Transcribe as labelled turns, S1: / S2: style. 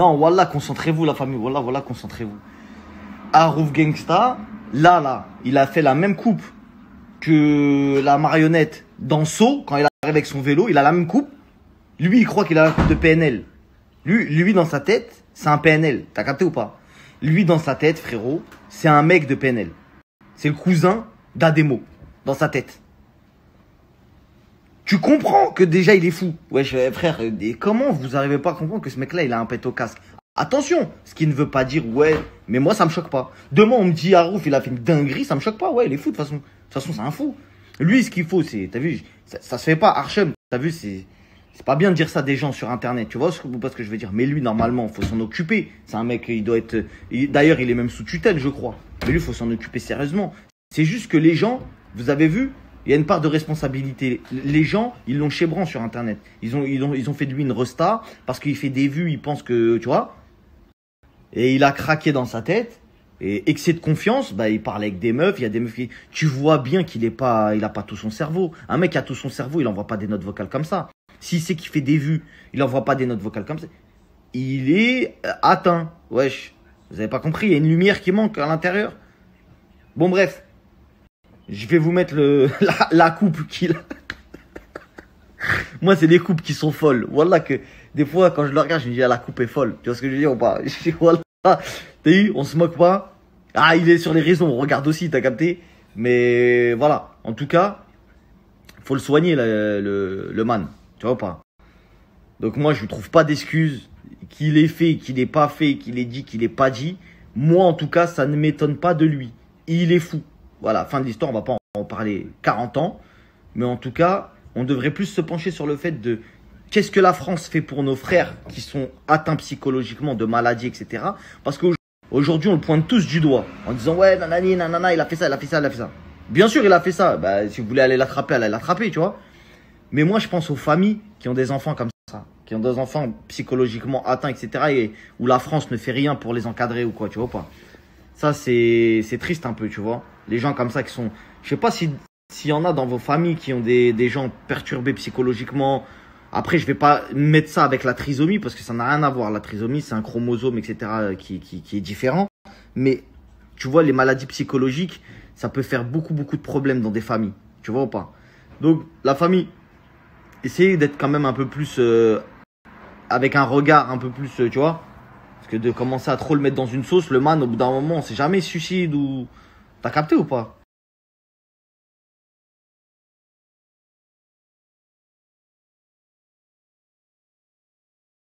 S1: Non, Wallah, concentrez-vous, la famille. Wallah, voilà, concentrez-vous. Harouf Gangsta, là, il a fait la même coupe que la marionnette dans Saw, quand il arrive avec son vélo, il a la même coupe. Lui, il croit qu'il a la coupe de PNL. Lui, dans sa tête, c'est un PNL. T'as capté ou pas? Lui, dans sa tête, frérot, c'est un mec de PNL. C'est le cousin d'Ademo, dans sa tête. Tu comprends que déjà, il est fou. Wesh, frère, comment vous arrivez pas à comprendre que ce mec-là, il a un pet au casque? Attention, ce qui ne veut pas dire, ouais, mais moi, ça me choque pas. Demain, on me dit, Harouf, il a fait une dinguerie, ça me choque pas. Ouais, il est fou, de toute façon. De toute façon, c'est un fou. Lui, ce qu'il faut, c'est, t'as vu, ça se fait pas, Archem. T'as vu, c'est pas bien de dire ça des gens sur Internet. Tu vois ce que je veux dire? Mais lui, normalement, faut s'en occuper. C'est un mec, il doit être, d'ailleurs, il est même sous tutelle, je crois. Mais lui, faut s'en occuper sérieusement. C'est juste que les gens, vous avez vu, il y a une part de responsabilité. Les gens, ils l'ont chébran sur Internet. Ils ont fait de lui une resta parce qu'il fait des vues, ils pensent que, tu vois. Et il a craqué dans sa tête. Et excès de confiance, bah, il parle avec des meufs, il y a des meufs qui... Tu vois bien qu'il il a pas tout son cerveau. Un mec qui a tout son cerveau, il envoie pas des notes vocales comme ça. S'il sait qu'il fait des vues, il envoie pas des notes vocales comme ça. Il est atteint. Wesh. Vous avez pas compris, il y a une lumière qui manque à l'intérieur. Bon, bref. Je vais vous mettre la coupe qu'il a. Moi, c'est des coupes qui sont folles. Voilà que des fois, quand je le regarde, je me dis, ah, la coupe est folle. Tu vois ce que je veux dire ou pas? Je dis, voilà. T'as vu, on se moque pas. Ah, il est sur les réseaux, on regarde aussi, t'as capté. Mais voilà, en tout cas, faut le soigner, le man. Tu vois ou pas? Donc moi, je ne trouve pas d'excuses. Qu'il ait fait, qu'il ait pas fait, qu'il ait dit, qu'il ait pas dit. Moi, en tout cas, ça ne m'étonne pas de lui. Il est fou. Voilà, fin de l'histoire, on va pas en parler 40 ans. Mais en tout cas, on devrait plus se pencher sur le fait de qu'est-ce que la France fait pour nos frères qui sont atteints psychologiquement de maladies, etc. Parce qu'aujourd'hui, on le pointe tous du doigt en disant ouais, nanani, nanana, il a fait ça, il a fait ça, il a fait ça. Bien sûr, il a fait ça. Bah, si vous voulez aller l'attraper, allez l'attraper, tu vois. Mais moi, je pense aux familles qui ont des enfants comme ça, qui ont des enfants psychologiquement atteints, etc. Et où la France ne fait rien pour les encadrer ou quoi, tu vois pas. Ça, c'est triste un peu, tu vois. Les gens comme ça qui sont... Je sais pas s'il y en a dans vos familles qui ont des gens perturbés psychologiquement. Après, je vais pas mettre ça avec la trisomie parce que ça n'a rien à voir. La trisomie, c'est un chromosome, etc. qui est différent. Mais tu vois, les maladies psychologiques, ça peut faire beaucoup de problèmes dans des familles. Tu vois ou pas? Donc, la famille, essayez d'être quand même un peu plus... avec un regard un peu plus, tu vois. Parce que de commencer à trop le mettre dans une sauce, le man, au bout d'un moment, on sait jamais suicide ou... T'as capté ou pas?